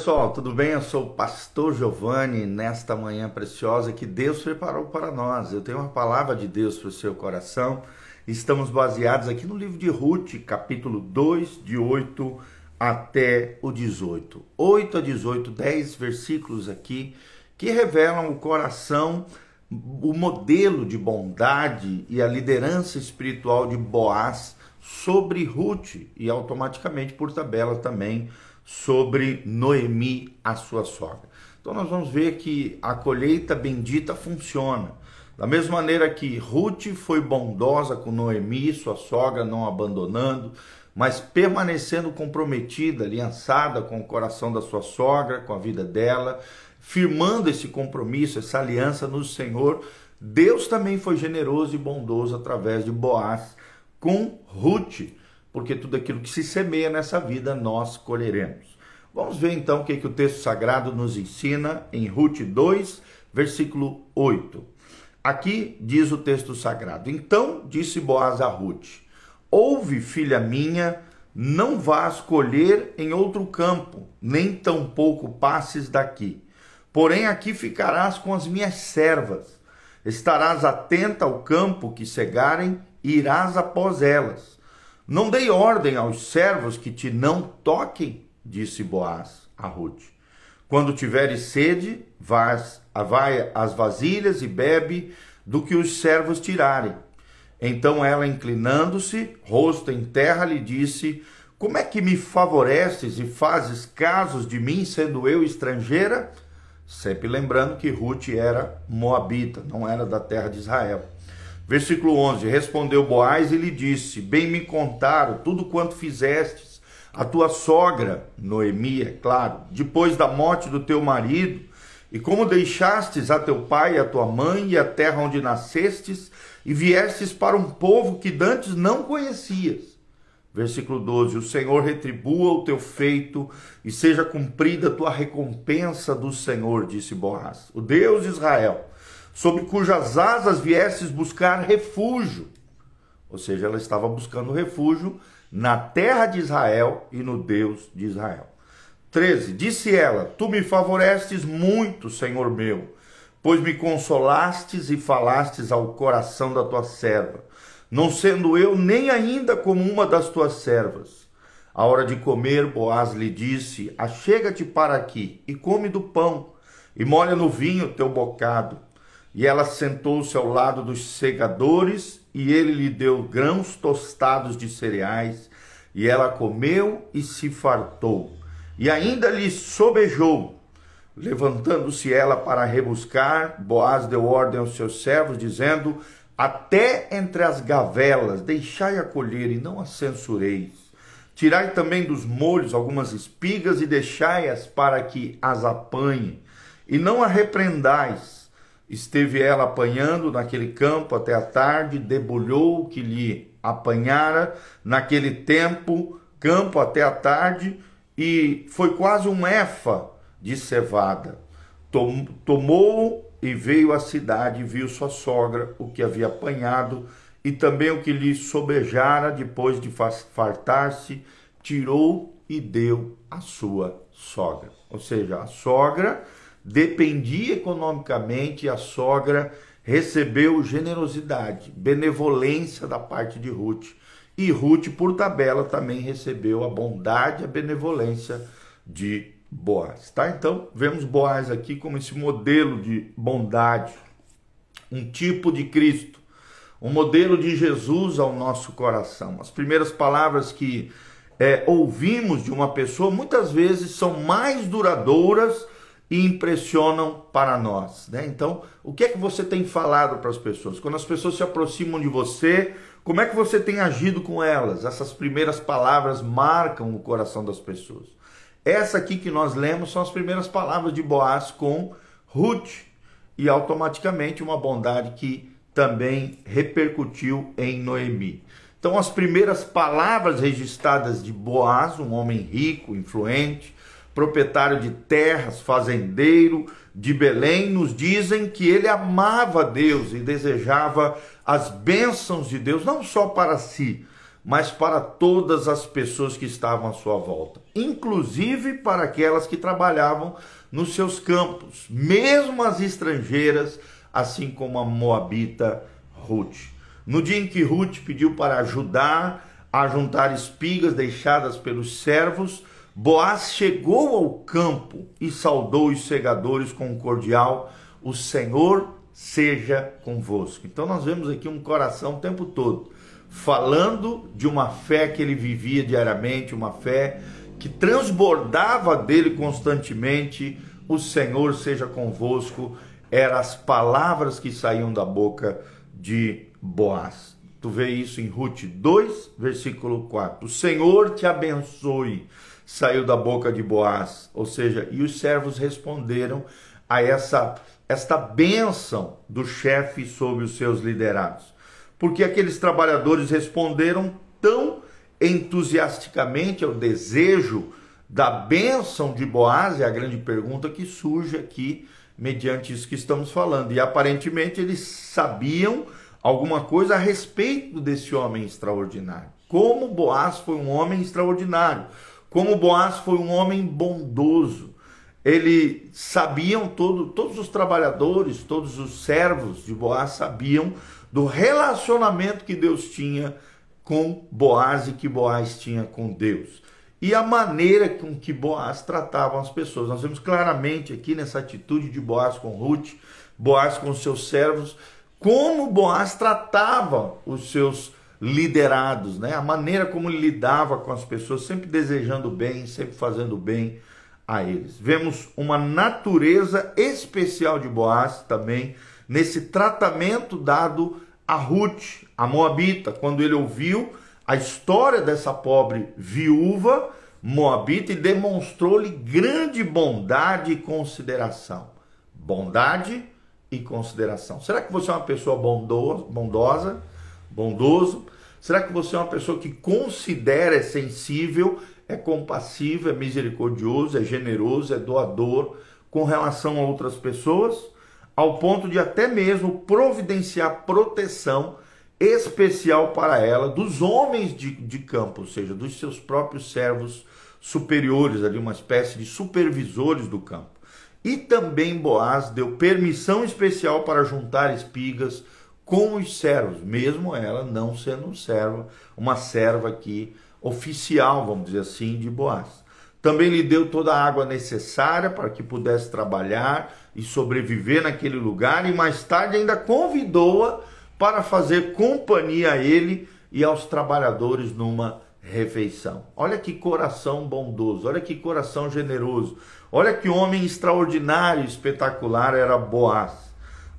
Pessoal, tudo bem? Eu sou o pastor Giovanni, nesta manhã preciosa que Deus preparou para nós. Eu tenho uma palavra de Deus para o seu coração. Estamos baseados aqui no livro de Ruth, capítulo 2, de 8 até o 18. 8 a 18, 10 versículos aqui que revelam o coração, o modelo de bondade e a liderança espiritual de Boaz sobre Ruth e automaticamente, por tabela também, sobre Noemi, a sua sogra. Então nós vamos ver que a colheita bendita funciona. Da mesma maneira que Ruth foi bondosa com Noemi, sua sogra, não abandonando, mas permanecendo comprometida, aliançada com o coração da sua sogra, com a vida dela, firmando esse compromisso, essa aliança no Senhor. Deus também foi generoso e bondoso através de Boaz com Ruth, porque tudo aquilo que se semeia nessa vida nós colheremos. Vamos ver então o que o texto sagrado nos ensina em Ruth 2, versículo 8. Aqui diz o texto sagrado: Então disse Boaz a Ruth: Ouve, filha minha, não vás colher em outro campo, nem tampouco passes daqui. Porém aqui ficarás com as minhas servas. Estarás atenta ao campo que cegarem e irás após elas. Não dei ordem aos servos que te não toquem, disse Boaz a Ruth. Quando tiveres sede, vai às vasilhas e bebe do que os servos tirarem. Então ela, inclinando-se, rosto em terra, lhe disse: Como é que me favoreces e fazes casos de mim, sendo eu estrangeira? Sempre lembrando que Ruth era moabita, não era da terra de Israel. Versículo 11, respondeu Boaz e lhe disse: Bem me contaram tudo quanto fizestes a tua sogra, Noemi, é claro, depois da morte do teu marido, e como deixastes a teu pai e a tua mãe e a terra onde nascestes, e viestes para um povo que dantes não conhecias. Versículo 12, o Senhor retribua o teu feito e seja cumprida a tua recompensa do Senhor, disse Boaz, o Deus de Israel, sob cujas asas viesses buscar refúgio. Ou seja, ela estava buscando refúgio na terra de Israel e no Deus de Israel. 13, disse ela: Tu me favorestes muito, Senhor meu, pois me consolastes e falastes ao coração da tua serva, não sendo eu nem ainda como uma das tuas servas. À hora de comer, Boaz lhe disse: Achega-te para aqui e come do pão, e molha no vinho o teu bocado. E ela sentou-se ao lado dos segadores, e ele lhe deu grãos tostados de cereais, e ela comeu e se fartou. E ainda lhe sobejou. Levantando-se ela para rebuscar, Boaz deu ordem aos seus servos, dizendo: Até entre as gavelas deixai-a colher, e não a censureis. Tirai também dos molhos algumas espigas, e deixai-as para que as apanhe, e não a repreendais. Esteve ela apanhando naquele campo até a tarde, debulhou o que lhe apanhara naquele campo até a tarde, e foi quase um efa de cevada. Tomou e veio à cidade, e viu sua sogra o que havia apanhado, e também o que lhe sobejara depois de fartar-se, tirou e deu à sua sogra. Ou seja, a sogra dependia economicamente, e a sogra recebeu generosidade, benevolência da parte de Ruth. E Ruth, por tabela, também recebeu a bondade e a benevolência de Boaz. Tá? Então, vemos Boaz aqui como esse modelo de bondade, um tipo de Cristo, um modelo de Jesus ao nosso coração. As primeiras palavras que ouvimos de uma pessoa, muitas vezes são mais duradouras e impressionam para nós, né? Então, o que é que você tem falado para as pessoas? Quando as pessoas se aproximam de você, como é que você tem agido com elas? Essas primeiras palavras marcam o coração das pessoas. Essa aqui que nós lemos são as primeiras palavras de Boaz com Ruth, e automaticamente uma bondade que também repercutiu em Noemi. Então, as primeiras palavras registradas de Boaz, um homem rico, influente, proprietário de terras, fazendeiro de Belém, nos dizem que ele amava Deus e desejava as bênçãos de Deus, não só para si, mas para todas as pessoas que estavam à sua volta, inclusive para aquelas que trabalhavam nos seus campos, mesmo as estrangeiras, assim como a moabita Ruth. No dia em que Ruth pediu para ajudar a juntar espigas deixadas pelos servos, Boaz chegou ao campo e saudou os segadores com um cordial: o Senhor seja convosco. Então nós vemos aqui um coração o tempo todo falando de uma fé que ele vivia diariamente, uma fé que transbordava dele constantemente: o Senhor seja convosco, eram as palavras que saíam da boca de Boaz. Tu vê isso em Ruth 2, versículo 4. O Senhor te abençoe, saiu da boca de Boaz. Ou seja, e os servos responderam a esta bênção do chefe sobre os seus liderados. Porque aqueles trabalhadores responderam tão entusiasticamente ao desejo da bênção de Boaz, é a grande pergunta que surge aqui, mediante isso que estamos falando. E aparentemente eles sabiam alguma coisa a respeito desse homem extraordinário. Como Boaz foi um homem extraordinário, como Boaz foi um homem bondoso. Eles sabiam, todos os trabalhadores, todos os servos de Boaz sabiam do relacionamento que Deus tinha com Boaz e que Boaz tinha com Deus. E a maneira com que Boaz tratava as pessoas. Nós vemos claramente aqui nessa atitude de Boaz com Ruth, Boaz com os seus servos, como Boaz tratava os seus liderados, né? A maneira como ele lidava com as pessoas, sempre desejando bem, sempre fazendo bem a eles. Vemos uma natureza especial de Boaz também nesse tratamento dado a Ruth, a moabita, quando ele ouviu a história dessa pobre viúva moabita e demonstrou-lhe grande bondade e consideração. Bondade e consideração. Será que você é uma pessoa bondoso? Será que você é uma pessoa que considera, é sensível, é compassivo, é misericordioso, é generoso, é doador com relação a outras pessoas, ao ponto de até mesmo providenciar proteção especial para ela dos homens de campo, ou seja, dos seus próprios servos superiores, ali uma espécie de supervisores do campo. E também Boaz deu permissão especial para juntar espigas com os servos, mesmo ela não sendo uma serva aqui oficial, vamos dizer assim, de Boaz. Também lhe deu toda a água necessária para que pudesse trabalhar e sobreviver naquele lugar, e mais tarde ainda convidou-a para fazer companhia a ele e aos trabalhadores numa refeição. Olha que coração bondoso, olha que coração generoso, olha que homem extraordinário, espetacular era Boaz.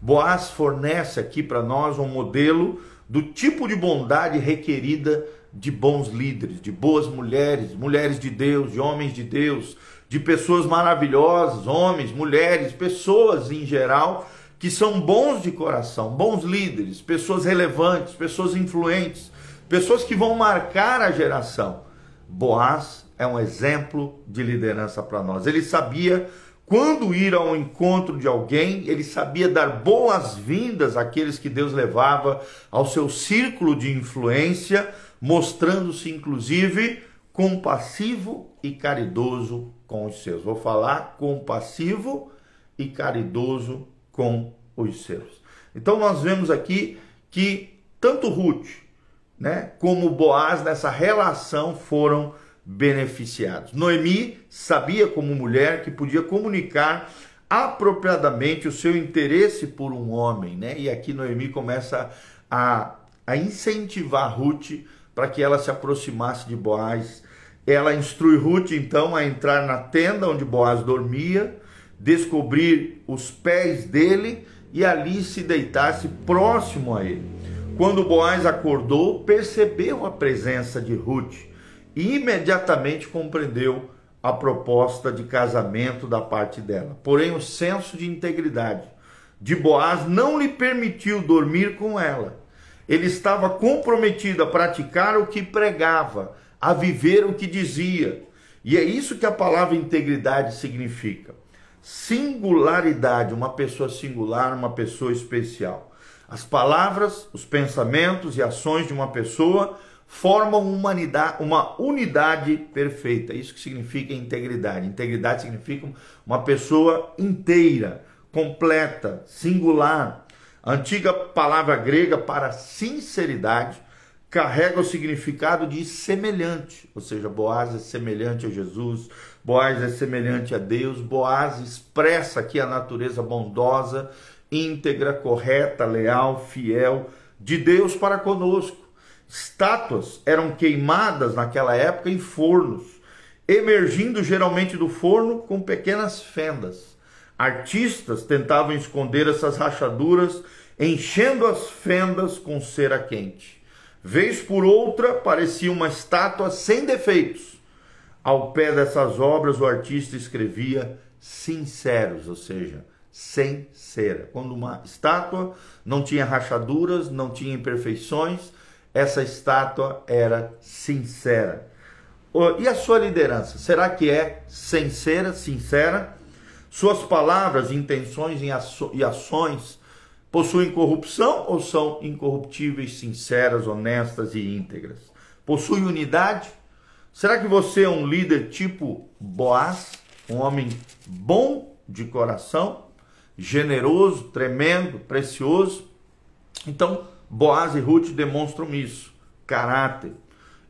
Boaz fornece aqui para nós um modelo do tipo de bondade requerida de bons líderes, de boas mulheres, mulheres de Deus, de homens de Deus, de pessoas maravilhosas, homens, mulheres, pessoas em geral, que são bons de coração, bons líderes, pessoas relevantes, pessoas influentes, pessoas que vão marcar a geração. Boaz é um exemplo de liderança para nós. Ele sabia quando ir ao encontro de alguém, ele sabia dar boas-vindas àqueles que Deus levava ao seu círculo de influência, mostrando-se inclusive compassivo e caridoso com os seus. Vou falar compassivo e caridoso com os seus. Então nós vemos aqui que tanto Ruth, né, como Boaz nessa relação foram beneficiados. Noemi sabia como mulher que podia comunicar apropriadamente o seu interesse por um homem, né? E aqui Noemi começa a incentivar Ruth para que ela se aproximasse de Boaz. Ela instrui Ruth então a entrar na tenda onde Boaz dormia, descobrir os pés dele e ali se deitasse próximo a ele. Quando Boaz acordou, percebeu a presença de Ruth e imediatamente compreendeu a proposta de casamento da parte dela. Porém, o senso de integridade de Boaz não lhe permitiu dormir com ela. Ele estava comprometido a praticar o que pregava, a viver o que dizia. E é isso que a palavra integridade significa. Singularidade, uma pessoa singular, uma pessoa especial. As palavras, os pensamentos e ações de uma pessoa formam uma unidade perfeita. Isso que significa integridade. Integridade significa uma pessoa inteira, completa, singular. A antiga palavra grega para sinceridade carrega o significado de semelhante, ou seja, Boaz é semelhante a Jesus, Boaz é semelhante a Deus. Boaz expressa aqui a natureza bondosa, íntegra, correta, leal, fiel de Deus para conosco. Estátuas eram queimadas naquela época em fornos, emergindo geralmente do forno com pequenas fendas. Artistas tentavam esconder essas rachaduras, enchendo as fendas com cera quente. Vez por outra, parecia uma estátua sem defeitos. Ao pé dessas obras, o artista escrevia sinceros, ou seja, sem cera. Quando uma estátua não tinha rachaduras, não tinha imperfeições, essa estátua era sincera. E a sua liderança? Será que é sincera? Suas palavras, intenções e ações possuem corrupção ou são incorruptíveis, sinceras, honestas e íntegras? Possui unidade? Será que você é um líder tipo Boaz? Um homem bom de coração, generoso, tremendo, precioso? Então, Boaz e Ruth demonstram isso, caráter.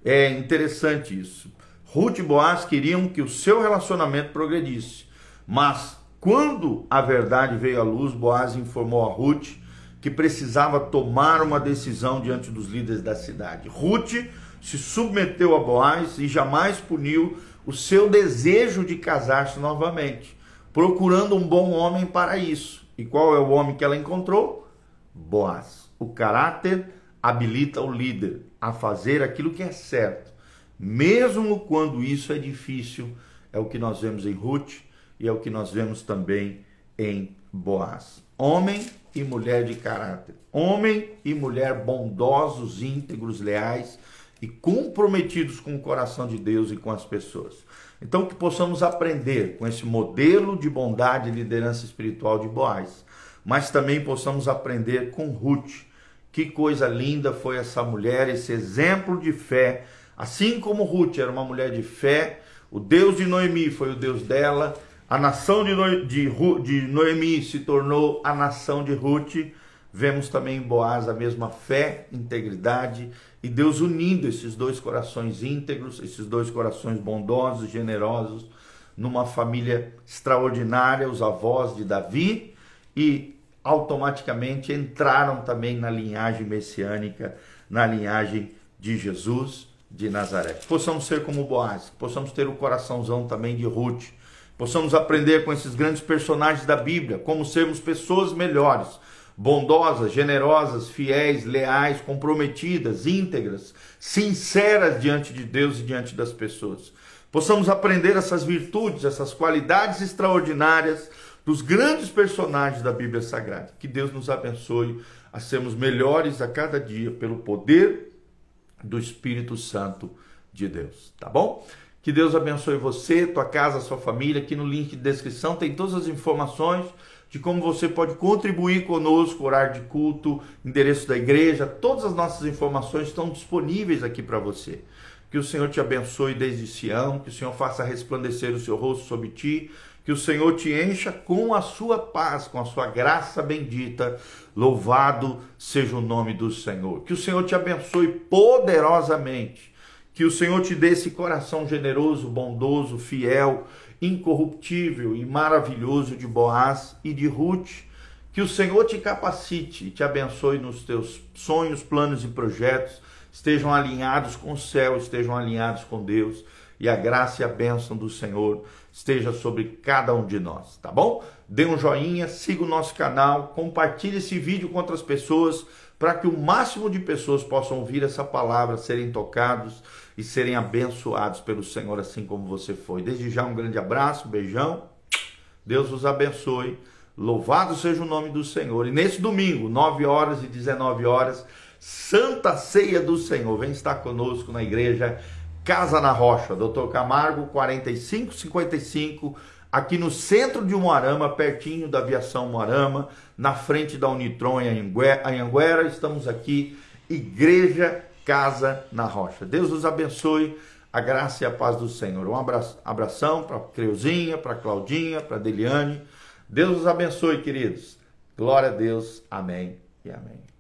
É interessante isso. Ruth e Boaz queriam que o seu relacionamento progredisse, mas quando a verdade veio à luz, Boaz informou a Ruth que precisava tomar uma decisão diante dos líderes da cidade. Ruth se submeteu a Boaz e jamais puniu o seu desejo de casar-se novamente, procurando um bom homem para isso. E qual é o homem que ela encontrou? Boaz. O caráter habilita o líder a fazer aquilo que é certo, mesmo quando isso é difícil. É o que nós vemos em Ruth e é o que nós vemos também em Boaz. Homem e mulher de caráter. Homem e mulher bondosos, íntegros, leais e comprometidos com o coração de Deus e com as pessoas. Então, que possamos aprender com esse modelo de bondade e liderança espiritual de Boaz, mas também possamos aprender com Ruth. Que coisa linda foi essa mulher, esse exemplo de fé. Assim como Ruth era uma mulher de fé, o Deus de Noemi foi o Deus dela, a nação de Noemi se tornou a nação de Ruth. Vemos também em Boaz a mesma fé, integridade e Deus unindo esses dois corações íntegros, esses dois corações bondosos, generosos, numa família extraordinária, os avós de Davi, e automaticamente entraram também na linhagem messiânica, na linhagem de Jesus de Nazaré. Possamos ser como Boaz, possamos ter o coraçãozão também de Ruth, possamos aprender com esses grandes personagens da Bíblia, como sermos pessoas melhores, bondosas, generosas, fiéis, leais, comprometidas, íntegras, sinceras diante de Deus e diante das pessoas. Possamos aprender essas virtudes, essas qualidades extraordinárias dos grandes personagens da Bíblia Sagrada. Que Deus nos abençoe a sermos melhores a cada dia pelo poder do Espírito Santo de Deus, tá bom? Que Deus abençoe você, tua casa, sua família. Aqui no link de descrição tem todas as informações de como você pode contribuir conosco, horário de culto, endereço da igreja. Todas as nossas informações estão disponíveis aqui para você. Que o Senhor te abençoe desde Sião, que o Senhor faça resplandecer o seu rosto sobre ti, que o Senhor te encha com a sua paz, com a sua graça bendita. Louvado seja o nome do Senhor. Que o Senhor te abençoe poderosamente. Que o Senhor te dê esse coração generoso, bondoso, fiel, incorruptível e maravilhoso de Boaz e de Ruth. Que o Senhor te capacite e te abençoe nos teus sonhos, planos e projetos. Estejam alinhados com o céu, estejam alinhados com Deus. E a graça e a bênção do Senhor esteja sobre cada um de nós, tá bom? Dê um joinha, siga o nosso canal, compartilhe esse vídeo com outras pessoas, para que o máximo de pessoas possam ouvir essa palavra, serem tocados e serem abençoados pelo Senhor, assim como você foi. Desde já um grande abraço, um beijão, Deus os abençoe, louvado seja o nome do Senhor. E nesse domingo, 9 horas e 19 horas, Santa Ceia do Senhor, vem estar conosco na igreja Casa na Rocha, Dr. Camargo, 4555, aqui no centro de Umuarama, pertinho da Aviação Umuarama, na frente da Unitron em Anhanguera. Estamos aqui, Igreja Casa na Rocha. Deus os abençoe, a graça e a paz do Senhor. Um abração para a Creuzinha, para a Claudinha, para a Deliane. Deus os abençoe, queridos. Glória a Deus. Amém e amém.